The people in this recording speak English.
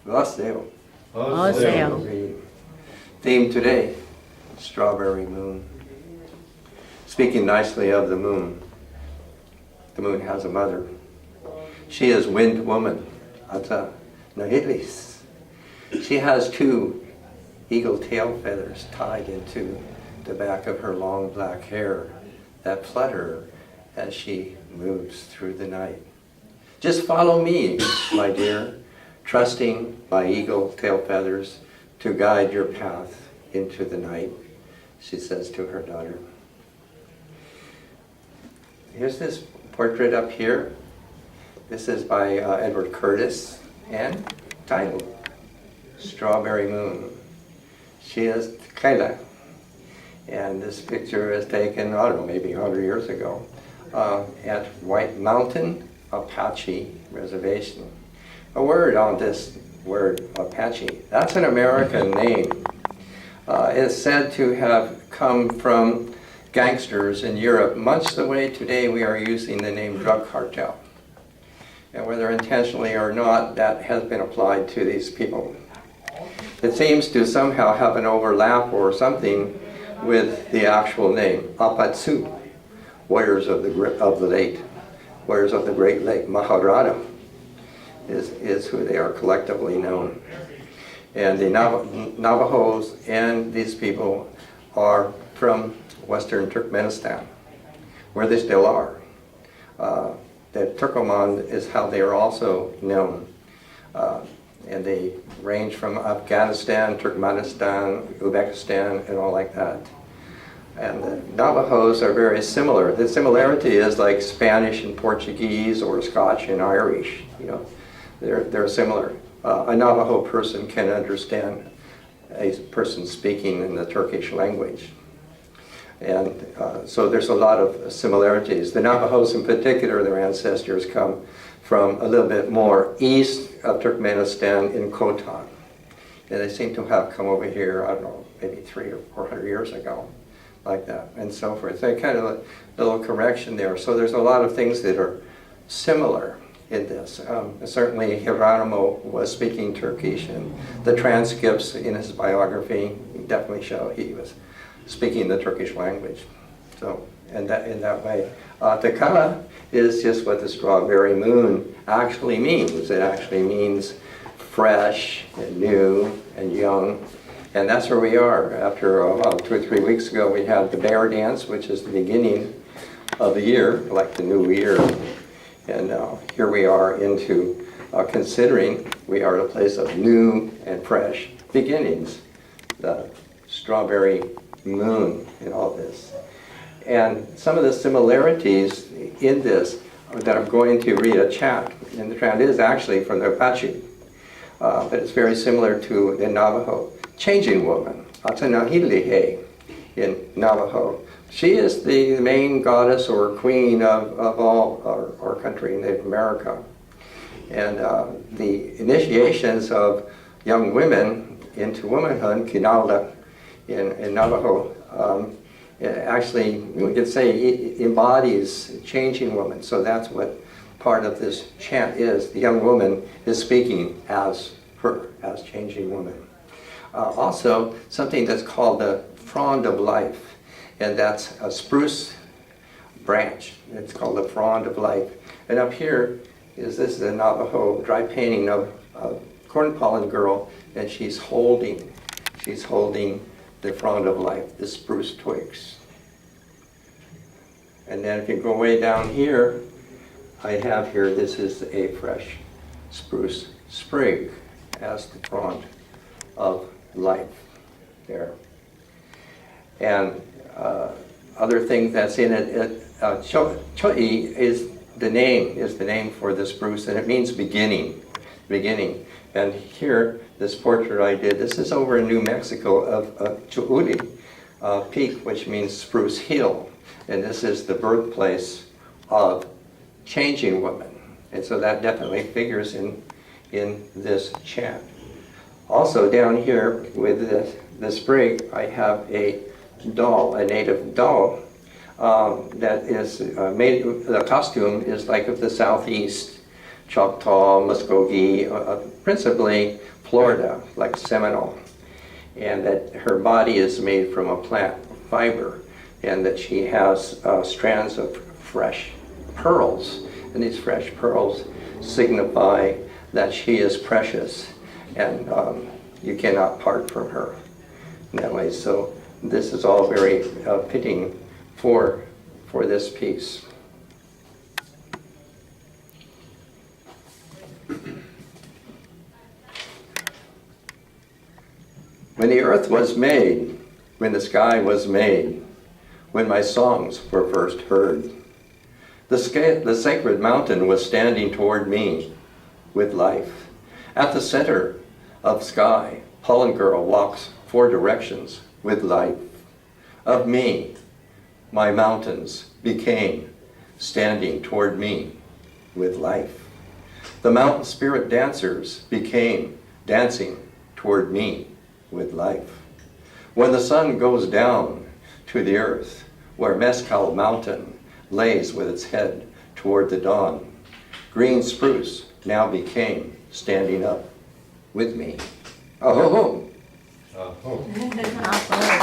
Vaseo. Oseo. Theme today, Strawberry Moon. Speaking nicely of the moon has a mother. She is Wind Woman, Ata Nahilis. She has two eagle tail feathers tied into the back of her long black hair that flutter as she moves through the night. Just follow me, my dear, trusting my eagle tail feathers to guide your path into the night, she says to her daughter. Here's this portrait up here. This is by Edward Curtis and titled Strawberry Moon. She is Kaila. And this picture is taken, I don't know, maybe 100 years ago at White Mountain Apache Reservation. A word on this word, Apache. That's an American name. It's said to have come from gangsters in Europe, much the way today we are using the name drug cartel. And whether intentionally or not, that has been applied to these people. It seems to somehow have an overlap or something with the actual name, Apatsu, warriors of the lake, warriors of the Great Lake. Maharada is who they are collectively known. And the Navajos and these people are from Western Turkmenistan, where they still are. The Turkoman is how they are also known. And they range from Afghanistan, Turkmenistan, Uzbekistan, and all like that. And the Navajos are very similar. The similarity is like Spanish and Portuguese or Scotch and Irish. You know, they're similar. A Navajo person can understand a person speaking in the Turkish language. And so there's a lot of similarities. The Navajos in particular, their ancestors come from a little bit more east of Turkmenistan in Khotan. And they seem to have come over here, I don't know, maybe 300 or 400 years ago, like that, and so forth. So kind of a little correction there. So there's a lot of things that are similar in this. Certainly Geronimo was speaking Turkish, and the transcripts in his biography definitely show he was speaking the Turkish language. So, and in that way. Takala is just what the strawberry moon actually means. It actually means fresh and new and young. And that's where we are. After about 2 or 3 weeks ago, we had the bear dance, which is the beginning of the year, like the new year. And here we are into considering we are at a place of new and fresh beginnings. The strawberry moon in all this. And some of the similarities in this that I'm going to read a chant, and the chant is actually from the Apache, but it's very similar to the Navajo. Changing woman, Atanahilihe in Navajo. She is the main goddess or queen of all our country, Native America. And the initiations of young women into womanhood, Kinala in Navajo, actually, we could say, embodies changing woman. So that's what part of this chant is. The young woman is speaking as her, as changing woman. Also, something that's called the frond of life, and that's a spruce branch. It's called the frond of life. And up here is this is a Navajo dry painting of a corn pollen girl, and she's holding the frond of life, the spruce twigs. And then if you go way down here, I have here, this is a fresh spruce sprig as the frond of life there. And other things that's in it, Choi is the name for the spruce, and it means beginning. And here, this portrait I did, this is over in New Mexico of Chuuli Peak, which means spruce hill. And this is the birthplace of changing woman. And so that definitely figures in this chant. Also down here with the sprig, I have a doll, a native doll, that is made, the costume is like of the southeast Choctaw, Muskogee, principally Florida, like Seminole. And that her body is made from a plant fiber, and that she has strands of fresh pearls. And these fresh pearls signify that she is precious, and you cannot part from her in that way. So this is all very fitting for this piece. When the earth was made, when the sky was made, when my songs were first heard, the sacred mountain was standing toward me with life. At the center of sky, pollen girl walks 4 directions with life. Of me, my mountains became standing toward me with life. The mountain spirit dancers became dancing toward me with life. When the sun goes down to the earth, where Mescal Mountain lays with its head toward the dawn, green spruce now became standing up with me. Oh, Oh.